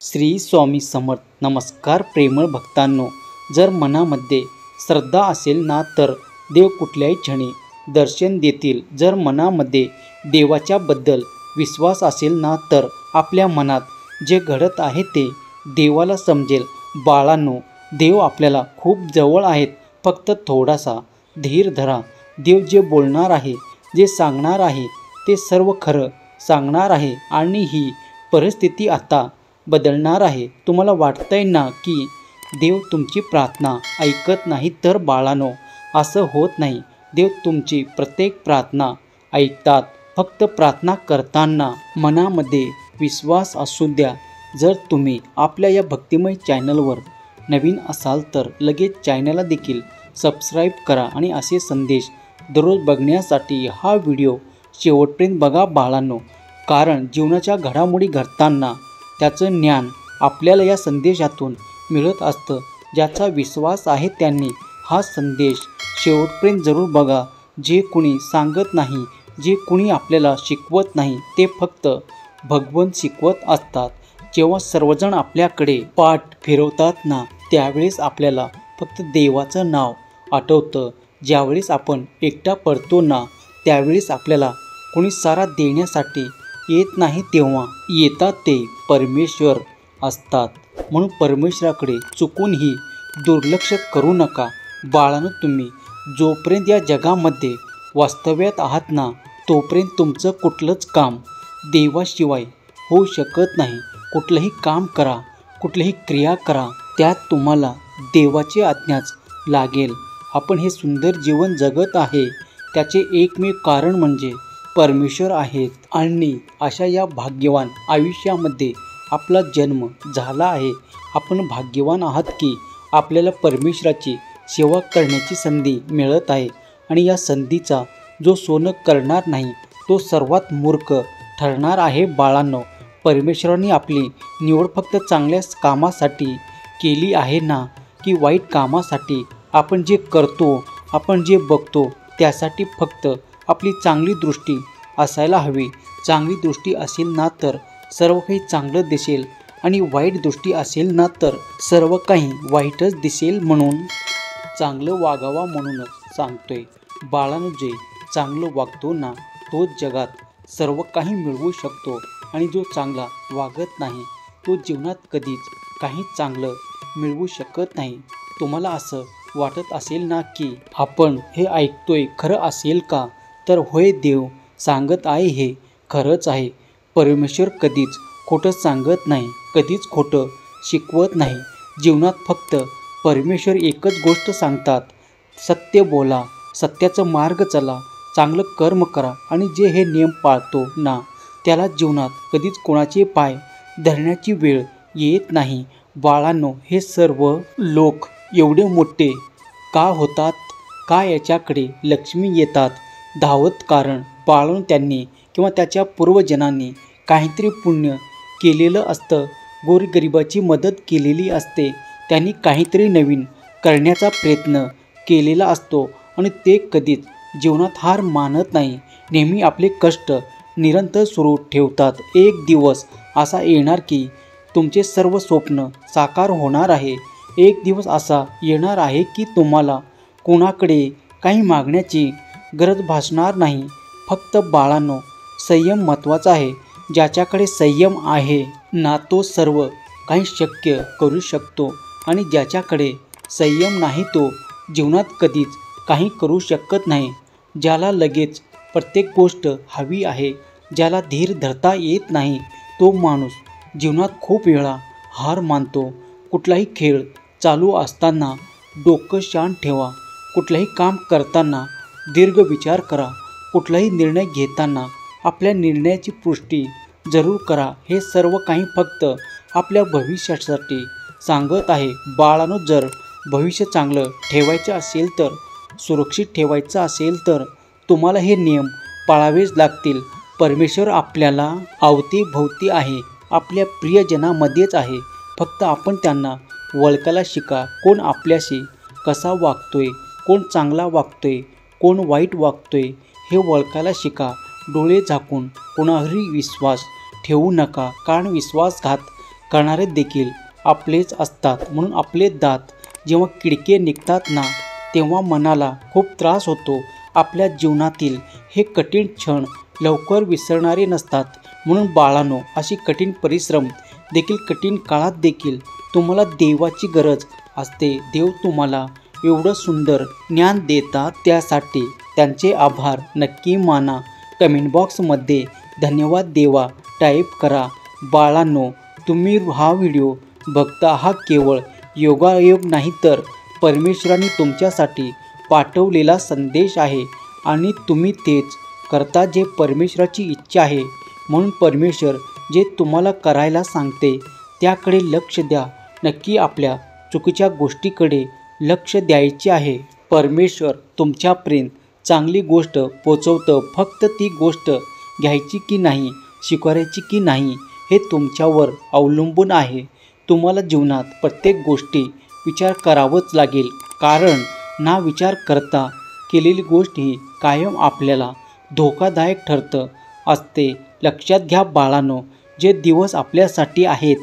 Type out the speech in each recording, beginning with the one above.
श्री स्वामी समर्थ. नमस्कार प्रेमळ भक्तांनो, जर मनामध्ये श्रद्धा असेल ना तर देव कुठल्याही क्षणी दर्शन देतील. जर मनामध्ये देवाच्याबद्दल विश्वास असेल ना तर आपल्या मनात जे घडत आहे ते देवाला समजेल. बाळांनो, देव आपल्याला खूप जवळ आहेत. फक्त थोडासा धीर धरा. देव जे बोलणार आहे, जे सांगणार आहे ते सर्व खरं सांगणार आहे आणि ही परिस्थिती आता बदलणार आहे. तुम्हाला वाटतंय ना की देव तुमची प्रार्थना ऐकत नाही, तर बाळांनो असं होत नाही. देव तुमची प्रत्येक प्रार्थना ऐकतात. फक्त प्रार्थना करताना मनामध्ये विश्वास असू द्या. जर तुम्ही आपल्या या भक्तिमय चॅनलवर नवीन असाल तर लगेच चॅनलला देखील सबस्क्राईब करा आणि असे संदेश दररोज बघण्यासाठी हा व्हिडिओ शेवटपर्यंत बघा बाळांनो. कारण जीवनाच्या घडामोडी घडताना त्याचं ज्ञान आपल्याला या संदेशातून मिळत असतं. ज्याचा विश्वास आहे त्यांनी हा संदेश शेवटपर्यंत जरूर बघा. जे कुणी सांगत नाही, जे कुणी आपल्याला शिकवत नाही, ते फक्त भगवंत शिकवत असतात. जेव्हा सर्वजण आपल्याकडे पाठ फिरवतात ना, त्यावेळेस आपल्याला फक्त देवाचं नाव आठवतं. ज्यावेळेस आपण एकटा पडतो ना, त्यावेळेस आपल्याला कोणी सारा देण्यासाठी येत नाही, तेव्हा येतात ते परमेश्वर असतात. म्हणून परमेश्वराकडे चुकूनही दुर्लक्ष करू नका. बाळांनो, तुम्ही जोपर्यंत या जगामध्ये वास्तव्यात आहात ना, तोपर्यंत तुमचं कुठलंच काम देवाशिवाय होऊ शकत नाही. कुठलंही काम करा, कुठलीही क्रिया करा, त्यात तुम्हाला देवाची आज्ञाच लागेल. आपण हे सुंदर जीवन जगत आहे त्याचे एकमेव कारण म्हणजे परमेश्वर आहेत. आणि अशा या भाग्यवान आयुष्यामध्ये आपला जन्म झाला आहे. आपण भाग्यवान आहात की आपल्याला परमेश्वराची सेवा करण्याची संधी मिळत आहे. आणि या संधीचा जो सोनं करणार नाही तो सर्वात मूर्ख ठरणार आहे. बाळांनो, परमेश्वराने आपली निवड फक्त चांगल्या कामासाठी केली आहे ना, की वाईट कामासाठी? आपण जे करतो, आपण जे बघतो त्यासाठी फक्त आपली चांगली दृष्टी असायला हवी. चांगली दृष्टी असेल ना तर सर्व काही चांगलं दिसेल आणि वाईट दृष्टी असेल ना तर सर्व काही वाईटच दिसेल. म्हणून चांगलं वागावा म्हणूनच सांगतोय बाळांनो, जे चांगलं वागतो ना तोच जगात सर्व काही मिळवू शकतो. आणि जो चांगला वागत नाही तो जीवनात कधीच काही चांगलं मिळवू शकत नाही. तुम्हाला असं वाटत असेल ना की आपण हे ऐकतोय खरं असेल का? तर होय, देव सांगत आहे हे खरंच आहे. परमेश्वर कधीच खोटं सांगत नाही, कधीच खोटं शिकवत नाही. जीवनात फक्त परमेश्वर एकच गोष्ट सांगतात, सत्य बोला, सत्याचा मार्ग चला, चांगलं कर्म करा. आणि जे हे नियम पाळतो ना त्याला जीवनात कधीच कोणाचे पाय धरण्याची वेळ येत नाही. बाळांनो, हे सर्व लोक एवढे मोठे का होतात? का याच्याकडे लक्ष्मी येतात धावत? कारण बाळांनो, त्यांनी किंवा त्याच्या पूर्वजनांनी काहीतरी पुण्य केलेलं असतं, गोरगरिबाची मदत केलेली असते, त्यांनी काहीतरी नवीन करण्याचा प्रयत्न केलेला असतो आणि ते कधीच जीवनात हार मानत नाही. नेहमी आपले कष्ट निरंतर सुरू ठेवतात. एक दिवस असा येणार की तुमचे सर्व स्वप्न साकार होणार आहे. एक दिवस असा येणार आहे की तुम्हाला कोणाकडे काही मागण्याची गरज भासणार नाही. फक्त बाळांनो, संयम महत्त्वाचा आहे. ज्याच्याकडे संयम आहे ना तो सर्व काही शक्य करू शकतो आणि ज्याच्याकडे संयम नाही तो जीवनात कधीच काही करू शकत नाही. ज्याला लगेच प्रत्येक गोष्ट हवी आहे, ज्याला धीर धरता येत नाही, तो माणूस जीवनात खूप वेळा हार मानतो. कुठलाही खेळ चालू असताना डोकं शांत ठेवा. कुठलंही काम करताना दीर्घ विचार करा. कुठलाही निर्णय घेताना आपल्या निर्णयाची पुष्टी जरूर करा. हे सर्व काही फक्त आपल्या भविष्यासाठी सांगत आहे. बाळांनो, जर भविष्य चांगलं ठेवायचं असेल तर, सुरक्षित ठेवायचं असेल तर तुम्हाला हे नियम पाळावेच लागतील. परमेश्वर आपल्याला अवतीभोवती आहे, आपल्या प्रियजनामध्येच आहे. फक्त आपण त्यांना ओळखायला शिका. कोण आपल्याशी कसा वागतोय, कोण चांगला वागतोय, कोण वाईट वागतोय हे ओळखायला शिका. डोळे झाकून कोणावरही विश्वास ठेवू नका, कारण विश्वासघात करणारे देखील आपलेच असतात. म्हणून आपले दात जेव्हा किडके निघतात ना, तेव्हा मनाला खूप त्रास होतो. आपल्या जीवनातील हे कठीण क्षण लवकर विसरणारे नसतात. म्हणून बाळांनो, अशी कठीण परिश्रम देखील कठीण काळात देखील तुम्हाला देवाची गरज असते. देव तुम्हाला एवढं सुंदर ज्ञान देतात, त्यासाठी त्यांचे आभार नक्की माना. कमेंट बॉक्समध्ये धन्यवाद देवा टाईप करा. बाळांनो, तुम्ही हा व्हिडिओ बघता, हा केवळ योगायोग नाही तर परमेश्वराने तुमच्यासाठी पाठवलेला संदेश आहे आणि तुम्ही तेच करता जे परमेश्वराची इच्छा आहे. म्हणून परमेश्वर जे तुम्हाला करायला सांगते त्याकडे लक्ष द्या. नक्की आपल्या चुकीच्या गोष्टीकडे लक्ष द्यायचे आहे. परमेश्वर तुमच्यापर्यंत चांगली गोष्ट पोचवतं. फक्त ती गोष्ट घ्यायची की नाही, स्वीकारायची की नाही, हे तुमच्यावर अवलंबून आहे. तुम्हाला जीवनात प्रत्येक गोष्टी विचार करावाच लागेल, कारण ना विचार करता केलेली गोष्ट ही कायम आपल्याला धोकादायक ठरत असते. लक्षात घ्या बाळांनो, जे दिवस आपल्यासाठी आहेत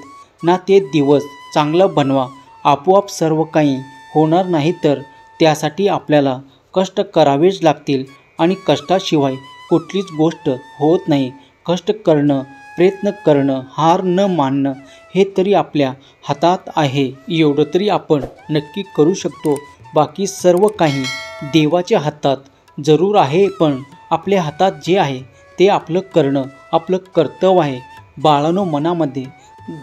ना, ते दिवस चांगलं बनवा. आपोआप सर्व काही होणार नाही, तर त्यासाठी आपल्याला कष्ट करावेच लागतील आणि कष्टाशिवाय कुठलीच गोष्ट होत नाही. कष्ट करणं, प्रयत्न करणं, हार न मानणं हे तरी आपल्या हातात आहे. एवढं तरी आपण नक्की करू शकतो. बाकी सर्व काही देवाच्या हातात जरूर आहे, पण आपल्या हातात जे आहे ते आपलं करणं आपलं कर्तव्य आहे. बाळांनो, मनामध्ये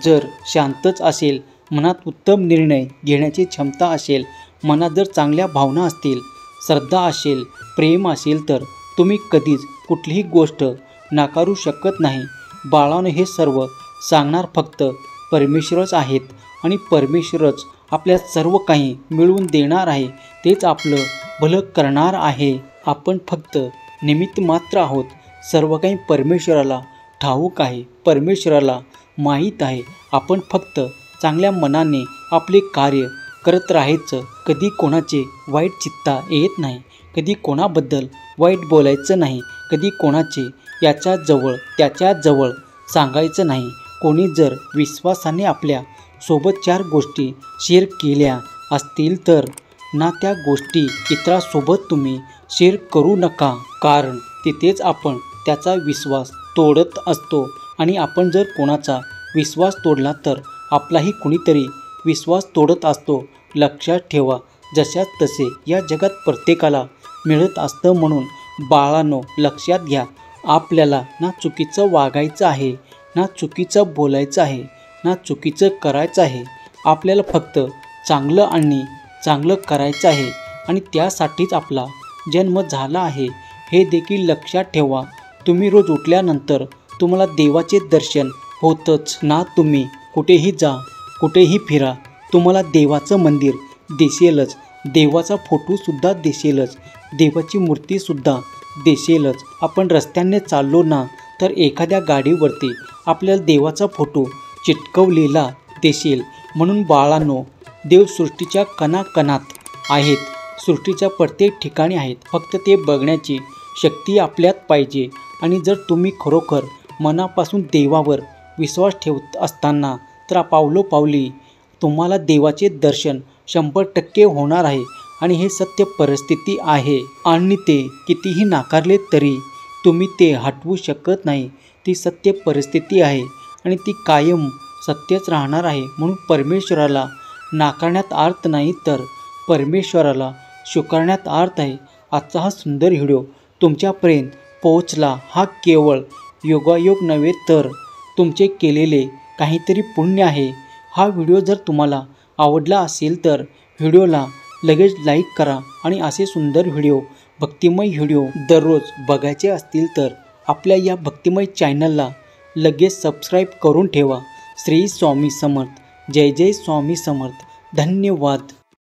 जर शांतच असेल, मनात उत्तम निर्णय घेण्याची क्षमता असेल, मनात जर चांगल्या भावना असतील, श्रद्धा असेल, प्रेम असेल, तर तुम्ही कधीच कुठलीही गोष्ट नाकारू शकत नाही. बाळांनो, हे सर्व सांगणार फक्त परमेश्वरच आहेत आणि परमेश्वरच आपल्या सर्व काही मिळवून देणार आहे. तेच आपलं भलं करणार आहे. आपण फक्त निमित्त मात्र आहोत. सर्व काही परमेश्वराला ठाऊक आहे, परमेश्वराला माहीत आहे. आपण फक्त चांगल्या मनाने आपले कार्य करत राहायचं. कधी कोणाचे वाईट चित्ता येत नाही, कधी कोणाबद्दल वाईट बोलायचं नाही, कधी कोणाचे याच्याजवळ त्याच्याजवळ सांगायचं नाही. कोणी जर विश्वासाने आपल्या सोबत 4 गोष्टी शेअर केल्या असतील तर ना, त्या गोष्टी इतरांसोबत तुम्ही शेअर करू नका, कारण तिथेच आपण त्याचा विश्वास तोडत असतो. आणि आपण जर कोणाचा विश्वास तोडला तर आपलाही कुणीतरी विश्वास तोडत असतो. लक्षात ठेवा, जशाच तसे या जगात प्रत्येकाला मिळत असतं. म्हणून बाळांनो, लक्षात घ्या, आपल्याला ना चुकीचं वागायचं आहे, ना चुकीचं बोलायचं आहे, ना चुकीचं करायचं आहे. आपल्याला फक्त चांगलं आणि चांगलं करायचं आहे आणि त्यासाठीच आपला जन्म झाला आहे, हे देखील लक्षात ठेवा. तुम्ही रोज उठल्यानंतर तुम्हाला देवाचे दर्शन होतंच ना. तुम्ही कुठेही जा, कुठेही फिरा, तुम्हाला देवाचं मंदिर दिसेलच, देवाचा फोटोसुद्धा दिसेलच, देवाची मूर्तीसुद्धा दिसेलच. आपण रस्त्याने चाललो ना, तर एखाद्या गाडीवरती आपल्याला देवाचा फोटो चिटकवलेला दिसेल. म्हणून बाळांनो, देव सृष्टीच्या कणाकणात आहेत, सृष्टीच्या प्रत्येक ठिकाणी आहेत. फक्त ते बघण्याची शक्ती आपल्यात पाहिजे. आणि जर तुम्ही खरोखर मनापासून देवावर विश्वास ठेवत असताना, तर पावलोपावली तुम्हाला देवाचे दर्शन 100% होणार आहे. आणि हे सत्य परिस्थिती आहे आणि ते कितीही नाकारले तरी तुम्ही ते हटवू शकत नाही. ती सत्य परिस्थिती आहे आणि ती कायम सत्यच राहणार आहे. म्हणून परमेश्वराला नाकारण्यात अर्थ नाही, तर परमेश्वराला स्वीकारण्यात अर्थ आहे. आजचा हा सुंदर व्हिडिओ तुमच्यापर्यंत पोहोचला, हा केवळ योगायोग नव्हे तर तुमचे केलेले काहीतरी पुण्य आहे. हा व्हिडिओ जर तुम्हाला आवडला असेल तर व्हिडिओला लगेच लाईक करा आणि असे सुंदर व्हिडिओ, भक्तिमय व्हिडिओ दररोज बघायचे असतील तर आपल्या या भक्तिमय चॅनलला लगेच सबस्क्राईब करून ठेवा. श्री स्वामी समर्थ. जय जय स्वामी समर्थ. धन्यवाद.